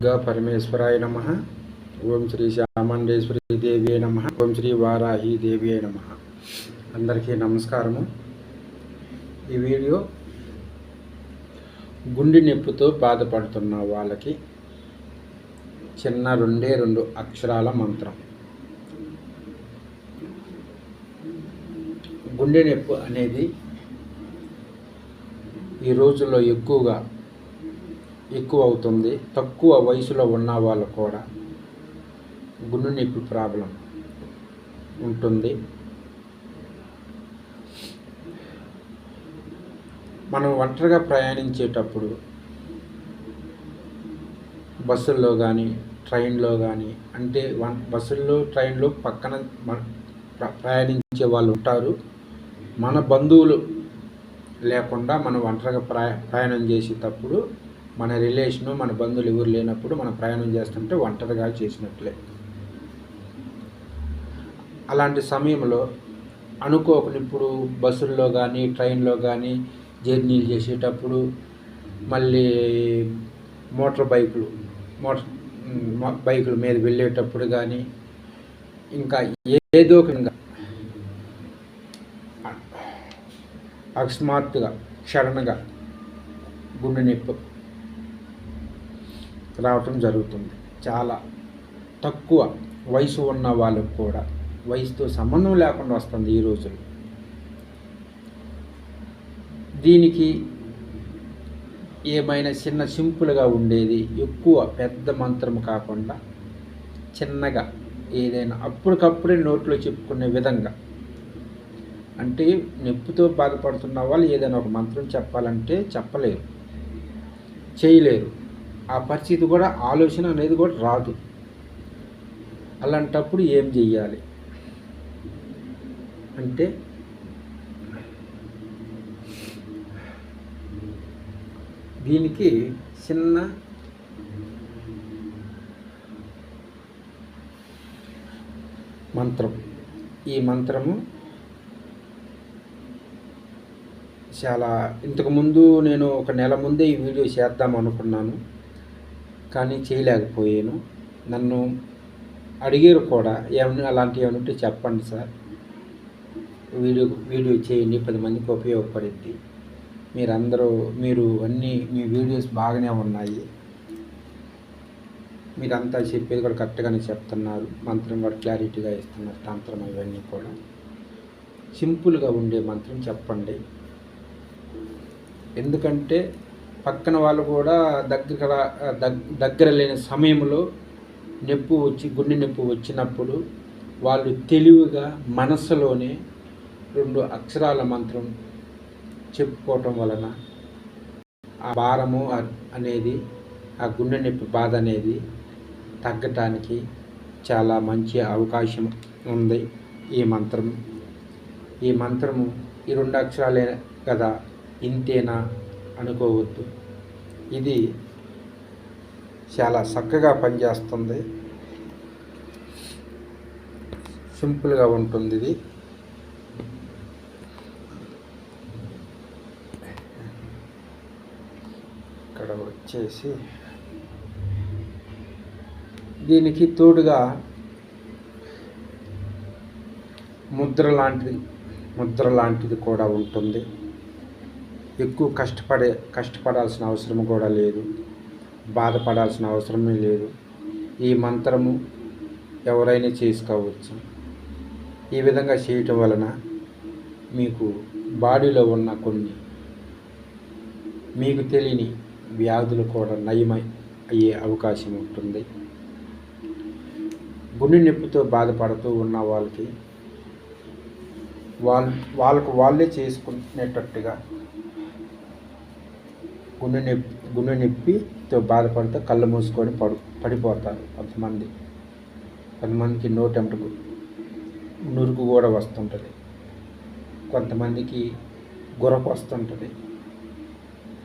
పరమేశ్వరాయ నమ. ఓం శ్రీ శామండేశ్వరి దేవి నమ. ఓం శ్రీ వారాహి దేవి నమ. అందరికీ నమస్కారము. ఈ వీడియో గుండె నొప్పితో బాధపడుతున్న వాళ్ళకి చిన్న రెండు అక్షరాల మంత్రం. గుండె నొప్పి అనేది ఈ రోజుల్లో ఎక్కువ అవుతుంది. తక్కువ వయసులో ఉన్న వాళ్ళు కూడా గుండె నొప్పి ప్రాబ్లం ఉంటుంది. మనం ఒంటరిగా ప్రయాణించేటప్పుడు బస్సుల్లో కానీ ట్రైన్లో కానీ, అంటే బస్సుల్లో ట్రైన్లో పక్కన ప్రయాణించే వాళ్ళు ఉంటారు. మన బంధువులు లేకుండా మనం ఒంటరిగా ప్రయాణం చేసేటప్పుడు మన రిలేషను, మన బంధువులు ఎవరు లేనప్పుడు మనం ప్రయాణం చేస్తుంటే ఒంటరిగా చేసినట్లే. అలాంటి సమయంలో అనుకోకుండా ఇప్పుడు బస్సుల్లో కానీ ట్రైన్లో కానీ జర్నీలు చేసేటప్పుడు, మళ్ళీ మోటార్ బైకుల మీద వెళ్ళేటప్పుడు కానీ, ఇంకా ఏదో ఒక అకస్మాత్తుగా సడన్గా గుండె నొప్పి రావటం జరుగుతుంది. చాలా తక్కువ వయసు ఉన్న వాళ్ళకు కూడా వయసుతో సంబంధం లేకుండా వస్తుంది ఈ రోజుల్లో. దీనికి ఏమైనా సింపుల్గా ఉండేది, ఎక్కువ పెద్ద మంత్రం కాకుండా చిన్నగా ఏదైనా అప్పటికప్పుడే నోట్లో చెప్పుకునే విధంగా, అంటే నొప్పితో బాధపడుతున్న వాళ్ళు ఏదైనా ఒక మంత్రం చెప్పాలంటే చెప్పలేరు, చేయలేరు. ఆ పరిస్థితి కూడా, ఆలోచన అనేది కూడా రాదు. అలాంటప్పుడు ఏం చెయ్యాలి అంటే, దీనికి చిన్న మంత్రం. ఈ మంత్రము చాలా ఇంతకుముందు నేను ఒక నెల ముందే ఈ వీడియో చేద్దాం అనుకున్నాను, కానీ చేయలేకపోయాను. నన్ను అడిగారు కూడా, ఏమన్నా అలాంటివి ఏమైనా ఉంటే చెప్పండి సార్, వీడియో చేయండి, 10 మందికి ఉపయోగపడుద్ది. మీరు మీ వీడియోస్ బాగానే ఉన్నాయి, మీరంతా చెప్పేది కూడా కరెక్ట్గానే చెప్తున్నారు, మంత్రం కూడా క్లారిటీగా ఇస్తున్నారు, తంత్రం ఇవన్నీ కూడా. సింపుల్గా ఉండే మంత్రం చెప్పండి. ఎందుకంటే పక్కన వాళ్ళు కూడా దగ్గర లేని సమయంలో గుండె నొప్పి వచ్చినప్పుడు వాళ్ళు తెలివిగా మనసులోనే 2 అక్షరాల మంత్రం చెప్పుకోవటం వలన ఆ భారము అనేది, ఆ గుండె నొప్పి బాధ అనేది తగ్గటానికి చాలా మంచి అవకాశం ఉంది. ఈ మంత్రము ఈ 2 అక్షరాలే కదా, ఇంతేనా అనుకోవద్దు. ఇది చాలా చక్కగా పనిచేస్తుంది, సింపుల్గా ఉంటుంది. ఇది ఇక్కడ వచ్చేసి దీనికి తోడుగా ముద్ర లాంటిది కూడా ఉంటుంది. ఎక్కువ కష్టపడాల్సిన అవసరం కూడా లేదు, బాధపడాల్సిన అవసరమే లేదు. ఈ మంత్రము ఎవరైనా చేసుకోవచ్చు. ఈ విధంగా చేయటం వలన మీకు బాడీలో ఉన్న కొన్ని మీకు తెలియని వ్యాధులు కూడా అయ్యే అవకాశం ఉంటుంది. గుండె నొప్పితో బాధపడుతూ ఉన్న వాళ్ళకి వాళ్ళే చేసుకునేటట్టుగా, గుండె నొప్పితో బాధపడితే కళ్ళు మూసుకొని పడిపోతారు. కొంతమందికి నోటెంటకు నురుగు కూడా వస్తుంటుంది, కొంతమందికి గురకు వస్తుంటుంది,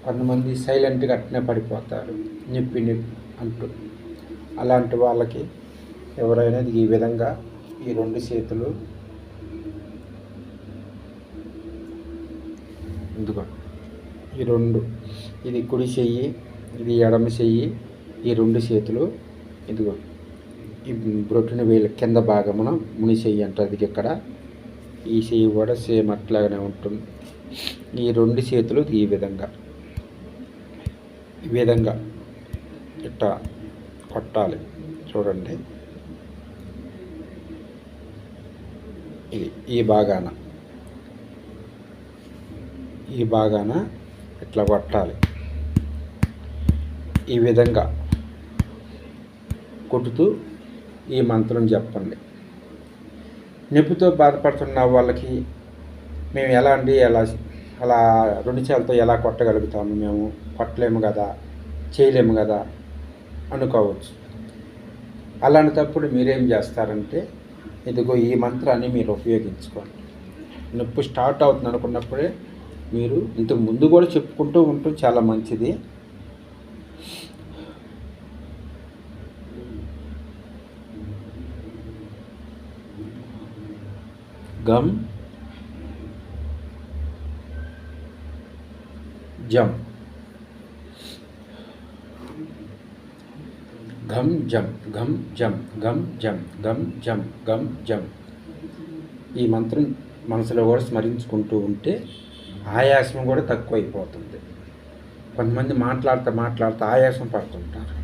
కొంతమంది సైలెంట్గా అట్నే పడిపోతారు నొప్పి అంటూ. అలాంటి వాళ్ళకి ఎవరైనా ఈ విధంగా ఈ 2 చేతులు ఈ 2 ఇది కుడి చెయ్యి, ఇది ఎడమ చెయ్యి, ఈ 2 చేతులు ఇదిగో ఈ బ్రొటన వేలు కింద భాగమున ముని చెయ్యి అంటది ఇక్కడ. ఈ చెయ్యి కూడా సేమ్ అట్లాగనే ఉంటుంది. ఈ 2 చేతులు ఈ విధంగా ఇట్లా కొట్టాలి. చూడండి, ఇది ఈ భాగాన ఇట్లా కొట్టాలి. ఈ విధంగా కొట్టుతూ ఈ మంత్రం చెప్పండి. నొప్పితో బాధపడుతున్న వాళ్ళకి మేము ఎలా అండి అలా 2 చేతులతో ఎలా కొట్టగలుగుతాము, మేము కొట్టలేము కదా, చేయలేము కదా అనుకోవచ్చు. అలాంటప్పుడు మీరేం చేస్తారంటే ఇదిగో ఈ మంత్రాన్ని మీరు ఉపయోగించుకోండి. నొప్పి స్టార్ట్ అవుతుంది అనుకున్నప్పుడే మీరు ఇంతకు ముందు కూడా చెప్పుకుంటూ ఉండటం చాలా మంచిది. గమ్ జం ఘం జం ఘం జం గం జం గం జం గం జం. ఈ మంత్రం మనసులో కూడా స్మరించుకుంటూ ఉంటే ఆయాసం కూడా తక్కువైపోతుంది. కొంతమంది మాట్లాడుతూ ఆయాసం పడుతుంటారు,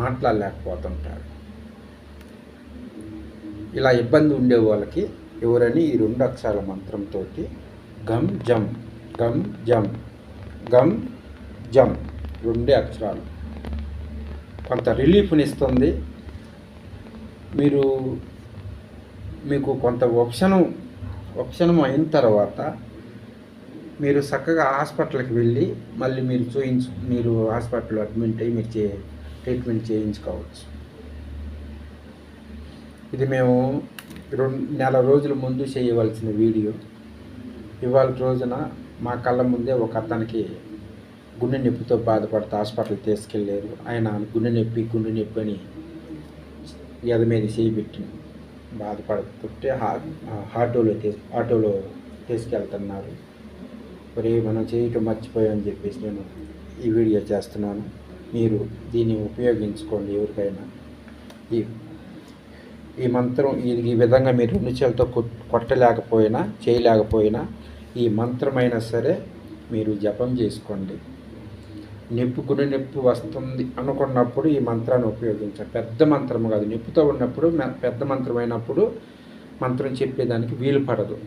మాట్లాడలేకపోతుంటారు. ఇలా ఇబ్బంది ఉండే వాళ్ళకి ఎవరని ఈ 2 అక్షరాల మంత్రంతో గం జం గం జం గం జం 2 అక్షరాలు కొంత రిలీఫ్నిస్తుంది. మీకు కొంత ఉపశమనం అయిన తర్వాత మీరు చక్కగా హాస్పిటల్కి వెళ్ళి మళ్ళీ మీరు హాస్పిటల్లో అడ్మిట్ అయ్యి మీరు ట్రీట్మెంట్ చేయించుకోవచ్చు. ఇది మేము 2 నెల రోజుల ముందు చేయవలసిన వీడియో. ఇవాళ రోజున మా కళ్ళ ముందే ఒక అతనికి గుండె నొప్పితో బాధపడుతూ హాస్పిటల్కి తీసుకెళ్ళారు. ఆయన గుండె నొప్పి అని ఎద మీద చేయిబెట్టి బాధపడుతుంటే ఆటోలో తీసుకెళ్తున్నారు. మరి మనం చేయటం మర్చిపోయామని చెప్పేసి నేను ఈ వీడియో చేస్తున్నాను. మీరు దీన్ని ఉపయోగించుకోండి. ఎవరికైనా ఈ మంత్రం ఈ విధంగా మీరు 2 చేతులతో కొట్టలేకపోయినా చేయలేకపోయినా ఈ మంత్రమైనా సరే మీరు జపం చేసుకోండి. గుండె నొప్పి వస్తుంది అనుకున్నప్పుడు ఈ మంత్రాన్ని ఉపయోగించాలి. పెద్ద మంత్రం కాదు, నొప్పితో ఉన్నప్పుడు పెద్ద మంత్రం అయినప్పుడు మంత్రం చెప్పేదానికి వీలు పడదు,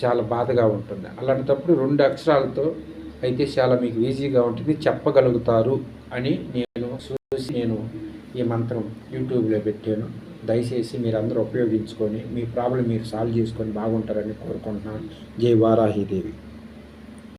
చాలా బాధగా ఉంటుంది. అలాంటప్పుడు 2 అక్షరాలతో అయితే చాలా మీకు ఈజీగా ఉంటుంది, చెప్పగలుగుతారు అని నేను ఈ మంత్రం యూట్యూబ్లో పెట్టాను. దయచేసి మీరందరూ ఉపయోగించుకొని మీ ప్రాబ్లం మీరు సాల్వ్ చేసుకొని బాగుంటారని కోరుకుంటున్నాను. జై వారాహిదేవి.